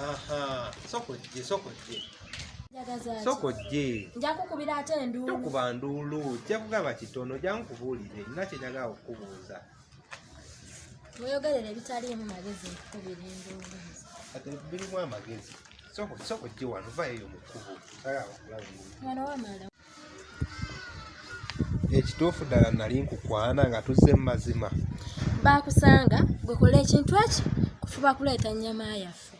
Aha, sokojje. Sokojje. Nja kukubira ate ndulu. Tokuba ndulu, jja kugamba kitono jja nkubuulire, nina kye njagala okubuuza. Mweyogerere ebitaliimu magezi nkukubira endulu. Ate birimu amagezi. Sokojje wano vaeyo mu kkubo. Sagala okulabira. Mwana wamala. Ekituufu ddala nali nkukwana nga tuzze mu mazima. Baakusanga gwekola ekintu eki kufuba kuleeta nnyama yaffe.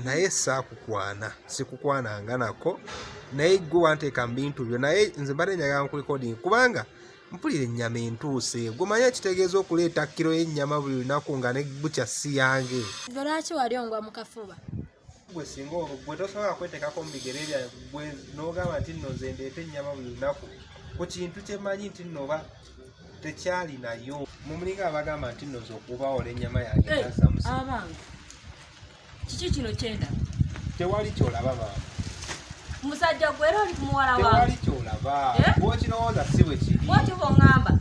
Naye saakukwana, sikukwananga nako, naye gwe wanteeka mu bintu byo, naye nze mbadde njagala nkulikodinga kubanga mpulira ennyama entuuse. Gumanye ekitegeeza okuleeta kiro y'ennyama buli lunaku nga ne bukya si yange. Gwe lwaki wali ongwa mu kafuba? Gwe singa gwe tosobola kweteekako mu bigere byawe gwe n'ogamba nti nno nze ndeeta ennyama buli lunaku ku kintu kye mmanyi nti nno oba tekyali nayo. Mumulinga abagamba nti nno z'okubawola ennyama yange nasamusa. Abange kiki kino kyenda? Tewali kyolaba maama. Musajja gwe era oli ku muwala wange. Tewali kyolaba. Bw'okirowooza si bwe kiri. Bw'otyo bw'oŋŋamba,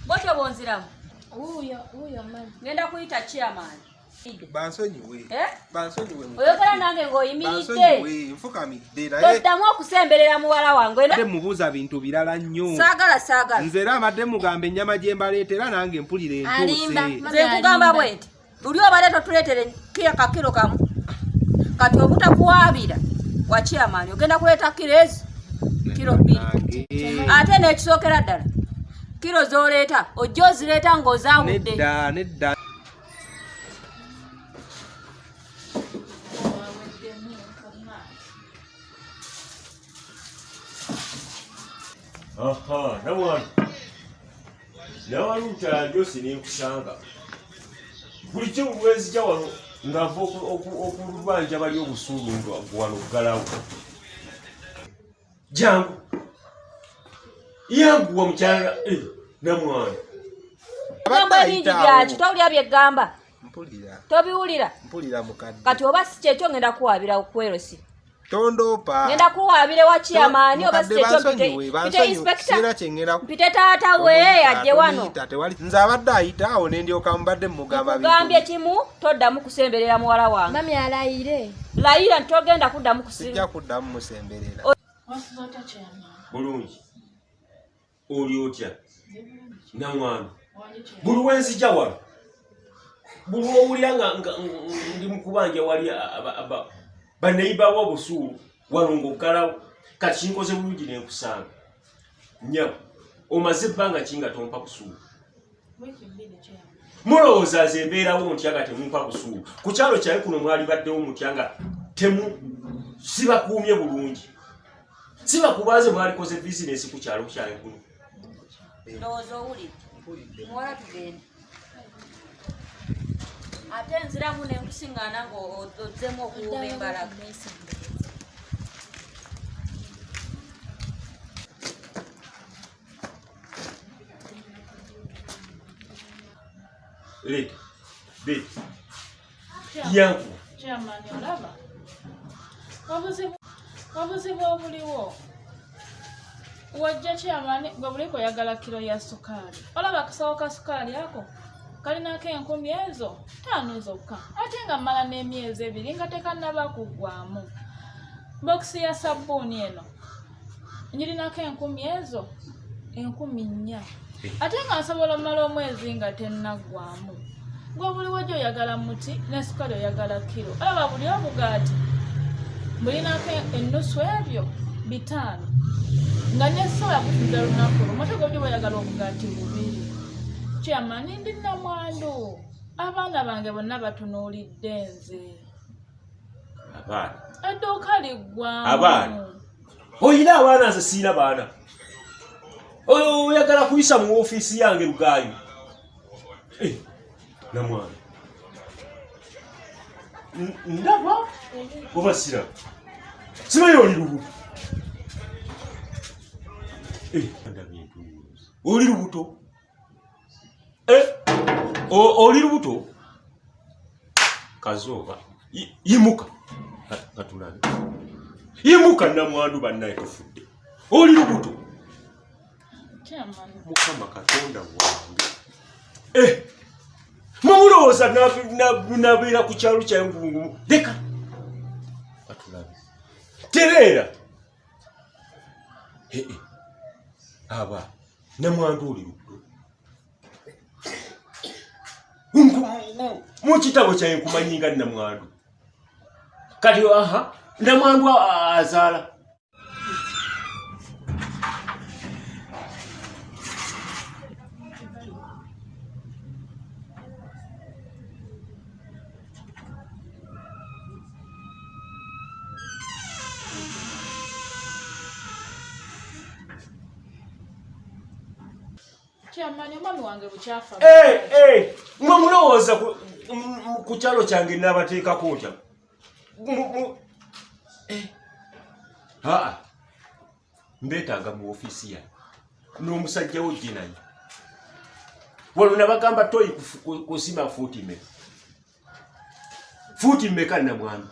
bw'otyo bw'onziramu. Wuuyo mmanyi. Ngenda kuyita chairman. Bansonyiwe. Bansonyiwe. Oyogera nange ng'oyimiridde. Bansonyiwe, nfukamidde naye. Toddamu okusemberera muwala wange. Mbadde mubuuza bintu birala nnyo. Saagala. Nze era abadde mugamba ennyama gye mbaleetera nange mpulira entuuse. Nze nkugamba bwe nti luli obadde totuleetere kakiro kamu. Kati obutakuwaabira wa chairman ogenda kuleeta kiro ezo. Kiro 2. Ate n'ekisookera ddala. Kiro z'oleeta ojja ozireeta ng'ozaawudde. Nedda. Aha, nawali ntalanjosi nenkusanga. Buli kyo bwezija wano ng'ava okulubanja bali obusuulu wano galawo. Jangu. Yanguwa mukyala namwana. Gamba bingi byaki tawulira byegamba. Mpulira. Tobiwulira. Mpulira mukadde. Kati oba si kyekyo ngenda kuwaabira okwerosi. Tondopa. Ngenda kuwaabire wa chairman oba si kyekyo mpite inspector. Mpite taata we ajje wano. Nze abadde ayita awo ne ndyoka mubadde mugamba bintu. Nkugambye kimu toddamu kusemberera muwala wange. Mami alayire. Layira ntogenda kuddamu kusemberera. Sijja kuddamu musemberera. Bulungi. Oli otya? Namwana. Buli wenzija wano. Buli owulira nga ndi mukubanja wali baneiba w'obusuulu wano ng'oggalawo kati kinkoze bulungi nenkusanga. Nnyabo omaze ebbanga ki nga tompa busuulu? Mulowooza ze mbeerawo ntya nga temumpa busuulu? Ku kyalo kyali kuno mwali baddewo mutya nga sibakuumye bulungi. Sibakubaaze mwalikoze bizinesi ku kyalo kyali kuno. Ndowooza owulire. Muwala tugende. Ate nziramu nenkusiŋŋaana ng'ozzemu okuwuuma embalaga. Leeta, be, yanku. Chairman olaba. Obuzibu obuliwo. Wajja chairman gwe buliko yagala kilo ya sukali. Olaba akasawo ka sukali yako. Kalinako 10 ezo 5 zokka. Ate nga mmala n'emyezi 2 nga tekannaba kuggwamu. Bokisi ya sabbuuni eno. Nyirinako 10 ezo 4,000. Ate nga nsobola mmala omwezi nga tennaggwamu. Gwe buli wajja oyagala muti ne sukali oyagala kilo. Olaba buli obugaati. Mulinako ennusu ebyo 5. Nga nesobola kutuza lunaku lumu. Ate gwe oyagala obugaati 2. Chairman ndi namwandu. Abaana bange bonna batunuulidde nze. Abaana? Edduuka liggwamu. Abaana? Oyina abaana nze siina baana. Oyagala kuyisa mu ofiisi yange Lugaayo. Namwana. Ndaba? Oba siraba? Sibayo oli lubuto. Oli lubuto? Oli lubuto? Kazooba. Yimuka. Katulabe. Yimuka namwandu bannaye tofudde. Oli lubuto? Mukama Katonda wange. Mumulowooza nabeera ku kyalo kyangu. Leka. terera aba namwandu oli mu kitabo kyange kumanyinga namwandu kati namwandu azaala Chamani omwami wange bukyafa. Mwe mulowooza ku kyalo kyange n'abateekako ntya? Mbeetaaga mu ofiisi yange n'omusajja wo Jenayi. Wano nabagamba toyi kusima fuuti mmeka namwami.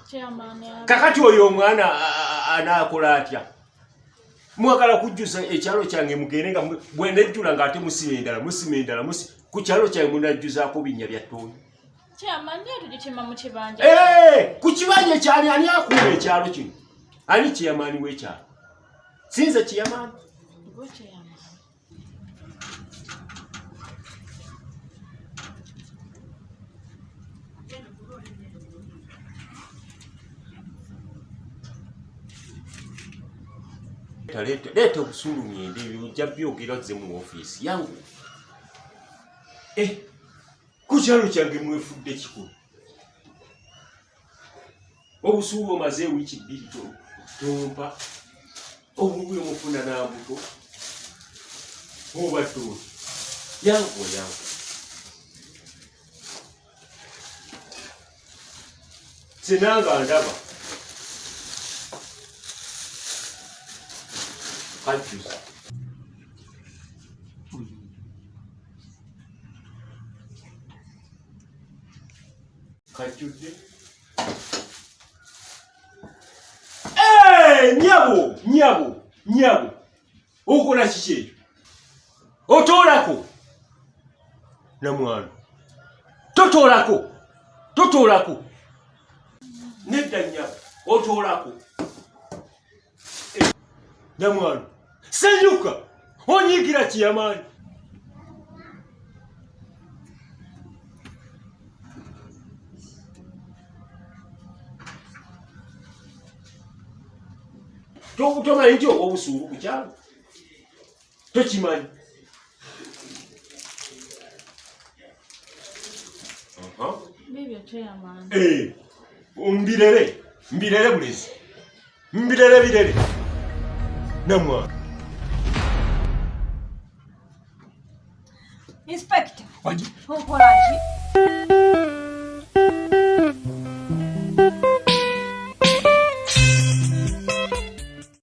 Kakati oyo omwana anaakola atya? Mwagala kujjuza ekyalo kyange mugende nga bwendejjula ng'ate musima endala ku kyalo kyange munajjuzaako binnya bya ttooyi. Ku kibanja ekyali ani akuuma ekyalo kino? Ani kiyamaani w'ekyalo? Sinze kiyamaani. Leeta obusuulu ngende ebyo ojja byogera ozze mu ofiisi yangu. Ku kyalo kyange mwefudde kikulu. Obusuulu omaze wiiki 2 tompa. Obubi omufuna n'ambuto. Oba ttooyi. Yangu. Sinanga ndaba. Kajjudde. Nyabo. Okola kiki ekyo? Otoolako. Namwana. Totoolako. Nedda nyabo. Otoolako. Namwana. Senyuka. Onyigira kiyamaani. Tomanyi nti obusuulu ku kyalo? Tokimanyi? Mbirere bulezi. Mbirere. Namwana. Inspector. Okola ki?